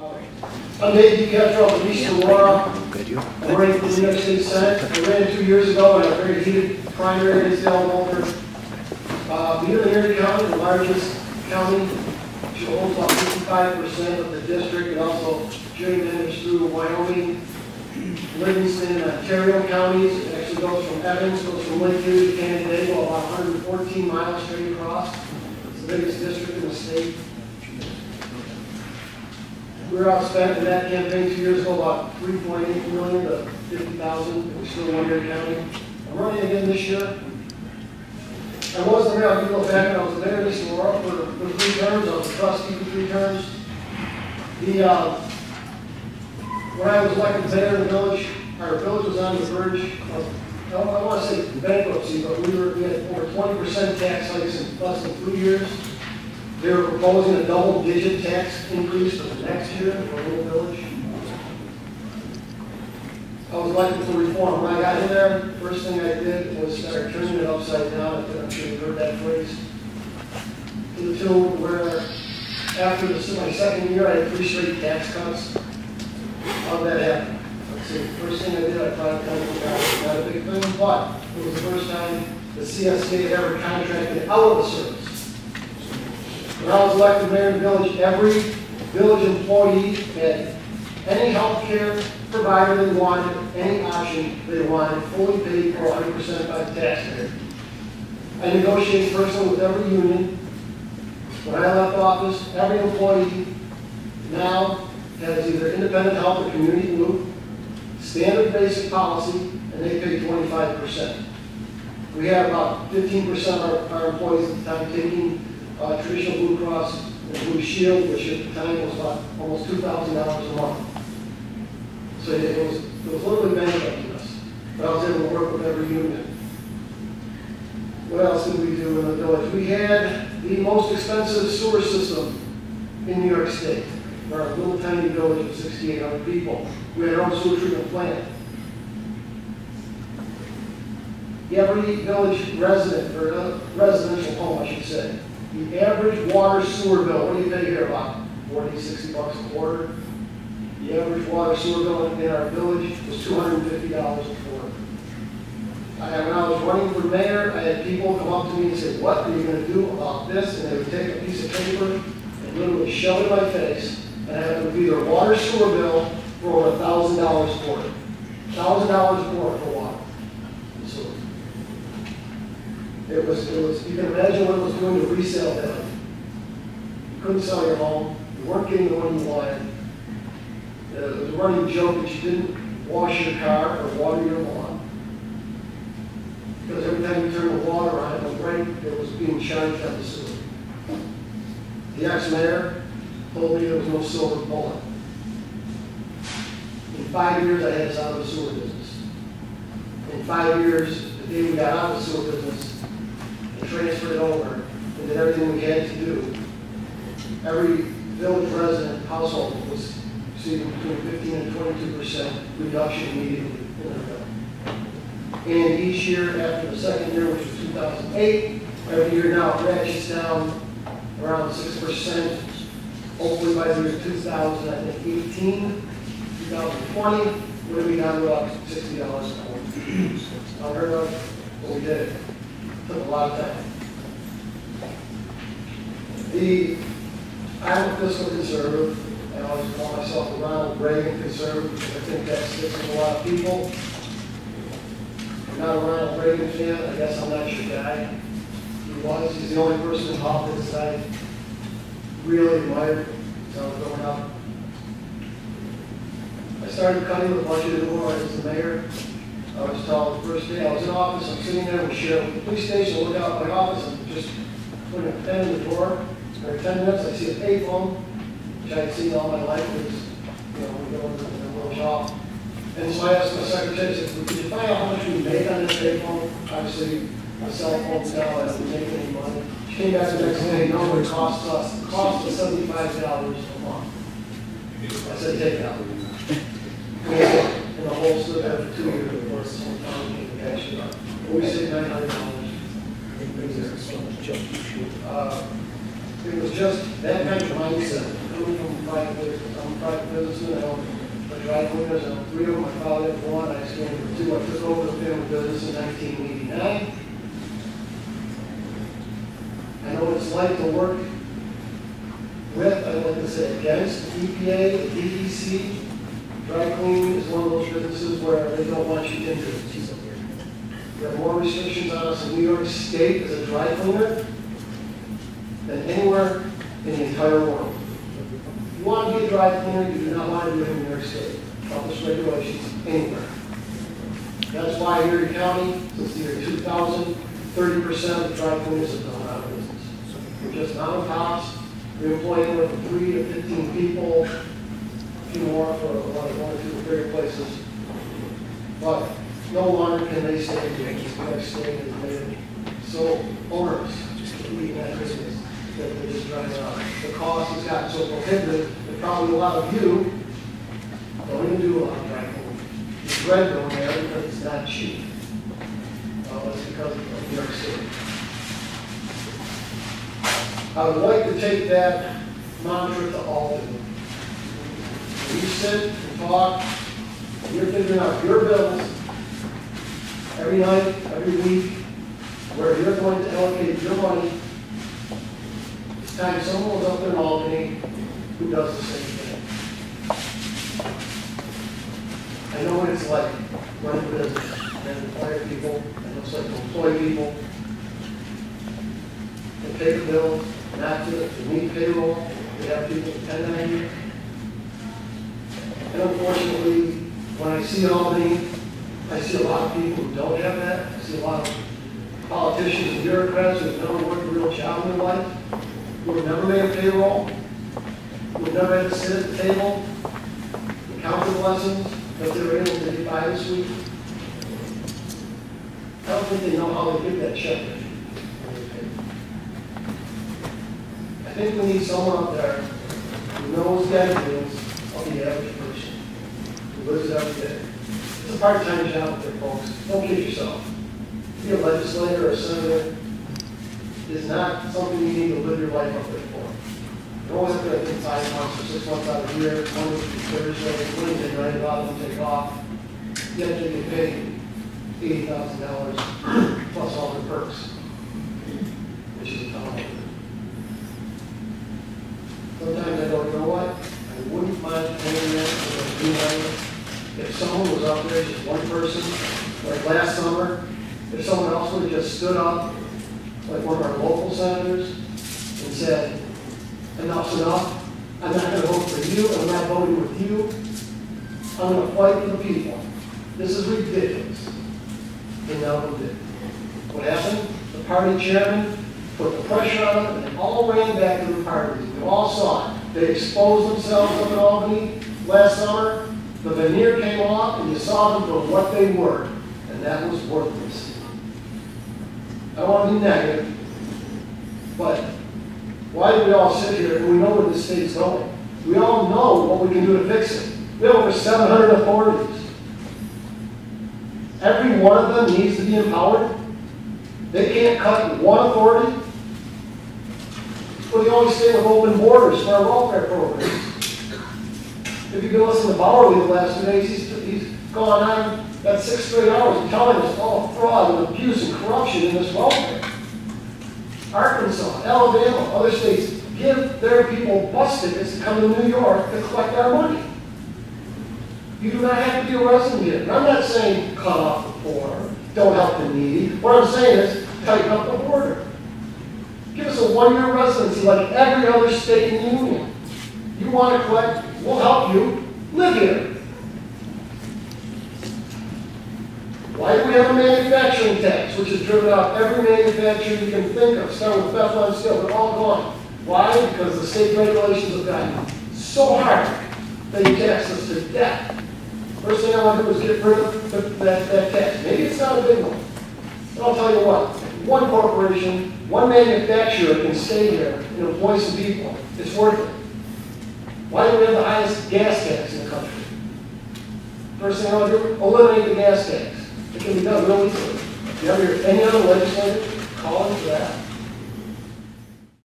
I'm Dave DiPietro of East Aurora. I'm running for the New York State Senate. I ran 2 years ago in a very heated primary against Al Mohler. Here in Erie County, the largest county, she holds about 55% of the district. It also gerrymanders through Wyoming, Livingston, and Ontario counties. It actually goes from Evans, goes from Lakeview to Canandaigua, about 114 miles straight across. It's the biggest district in the state. We were outspent in that campaign 2 years ago, about $3.8 million to $50,000. We still won Erie County. I'm running again this year. I was the mayor, I'll give you a little background. I was the mayor of East Aurora for 3 terms. I was a trustee for 3 terms. When I was elected mayor of the village, our village was on the verge of, I want to say bankruptcy, but we had over 20% tax hikes in less than 3 years. They were proposing a double-digit tax increase for the next year for a little village. I was elected for reform. When I got in there, the first thing I did was start turning it upside down. I'm sure you've heard that phrase. To the tune where after my second year, I had 3 straight tax cuts. How did that happen? Let's see. The first thing I did, I tried to cut it. Not a big thing, but it was the first time the CSA had ever contracted out of the service. When I was elected mayor of the village, every village employee had any health care provider they wanted, any option they wanted, fully paid for 100% by the taxpayer. I negotiated personally with every union. When I left office, every employee now has either independent health or community blue, standard basic policy, and they pay 25%. We had about 15% of our employees at the time taking traditional Blue Cross and Blue Shield, which at the time was about almost $2,000 a month. So it was literally bankrupting us. But I was able to work with every union. What else did we do in the village? We had the most expensive sewer system in New York State. We're a little tiny village of 6,800 people. We had our own sewer treatment plant. Every village resident, or residential home, I should say, the average water sewer bill, what do you pay here, about 40, 60 bucks a quarter? The average water sewer bill in our village was $250 a quarter. When I was running for mayor, I had people come up to me and say, what are you going to do about this? And they would take a piece of paper and literally shove it in my face, and I had to be their water sewer bill for over $1,000 a quarter. $1,000 a quarter for water. It was, you can imagine what it was doing to resale value. You couldn't sell your home, you weren't getting the one you wanted. It was a running joke that you didn't wash your car or water your lawn. Because every time you turned the water on, it was being charged on the sewer. The ex-mayor told me there was no silver bullet. In 5 years, I had us out of the sewer business. In 5 years, the day we got out of the sewer business, transferred it over and did everything we had to do. Every village resident household was receiving between 15 and 22% reduction immediately in their bill. And each year after the second year, which was 2008, every year now it ratchets down around 6%. Hopefully by the year 2018, 2020, we'll be down to about $60 a quarter. Unheard of, but we did it. Took a lot of time. I'm a fiscal conservative. I always call myself a Ronald Reagan conservative because I think that sticks with a lot of people. I'm not a Ronald Reagan fan. I guess I'm not your guy. He's the only person in office that I really admired as I was growing up. I started cutting with a bunch of new as the mayor. I was told the first day I was in office, I'm sitting there with Sheriff at the police station, look out my office, I'm just putting a pen in the drawer. Every 10 minutes I see a payphone, which I had seen all my life, because, we go into the little shop. And so I asked my secretary, I said, could you find out how much we make on this payphone? Obviously, my cell phone's now, I don't make any money. She came back the next day, no, it cost us $75 a month. I said, take it out. And the whole stood there for 2 years before someone finally came to cash it up. We saved $900. It was just that kind of mindset. coming from private business. I'm a private businessman. I own a dry cleaners. I own 3 of them. My father had 1. I expanded to 2. I took over the family business in 1989. I know what it's like to work with, I like to say against, the EPA, the DEC. Dry cleaning is one of those businesses where they don't want you into it. There are more restrictions on us in New York State as a dry cleaner than anywhere in the entire world. If you want to be a dry cleaner, you do not want to do it in New York State. Published regulations anywhere. That's why here in county, since the year 2000, 30% of dry cleaners have gone out of business. We're just mom and pops. We employ anywhere from 3 to 15 people, a few more for one or two bigger places. But no longer can they stay in New York State has made it so onerous to be in that business that they're just driving out. The cost has gotten so prohibitive that probably a lot of you don't even do a lot of dry cleaning. You dread going there because it's not cheap. It's because of New York City. I would like to take that mantra to Albany. You sit and talk, and you're figuring out your bills every night, every week, where you're going to allocate your money. It's time someone was up there in Albany who does the same thing. I know what it's like running a business and employ people, and it's like to employ people. They pay the bill, not to meet payroll. They have people depend on you. And unfortunately, when I see Albany, I see a lot of people who don't have that. I see a lot of politicians and bureaucrats who have never worked a real job in their life, who have never made a payroll, who have never had to sit at the table and count the blessings that they were able to get by this week. I don't think they know how to get that check. I think we need someone up there who knows the ideals of the average person, who lives every day. It's a part-time job up there, folks. Don't kid yourself. To be a legislator or a senator is not something you need to live your life up there for. You're always up there, I think, 5 months or 6 months out of the year, Monday through Thursday, Wednesday, right? A lot of them take off. Yet they get paid $80,000 plus all the perks, which is a ton of money. Sometimes I go, you know what? I wouldn't mind paying that for the money. If someone was up there, just one person, like last summer, if someone else would have just stood up, like one of our local senators, and said, enough's enough, I'm not going to vote for you, I'm not voting with you, I'm going to fight for the people. This is ridiculous. They never did. What happened? The party chairman put the pressure on them, and they all ran back to the parties. We all saw it. They exposed themselves up in Albany last summer. The veneer came off, and you saw them for what they were, and that was worthless. I don't want to be negative, but why do we all sit here and we know where this state's going? We all know what we can do to fix it. We have over 700 authorities. Every one of them needs to be empowered. They can't cut one authority. Well, they always stay with open borders for our welfare programs. If you can listen to Bowerly the last 2 days, he's gone on that 6 straight hours and telling us all fraud and abuse and corruption in this welfare. Arkansas, Alabama, other states give their people bus tickets to come to New York to collect our money. You do not have to be a resident here. And I'm not saying cut off the poor, don't help the needy. What I'm saying is tighten up the border. Give us a 1-year residency like every other state in the union. You want to collect, we'll help you. Live here. Why do we have a manufacturing tax, which has driven out every manufacturer you can think of, starting with Bethlehem Steel? They're all gone. Why? Because the state regulations have gotten so hard that you tax us to death. First thing I want to do is get rid of that tax. Maybe it's not a big one. But I'll tell you what, one corporation, one manufacturer can stay here and employ some people. It's worth it. Why do we have the highest gas tax in the country? First thing I want to do, eliminate the gas tax. It can be done real easily. You ever hear any other legislator calling for that?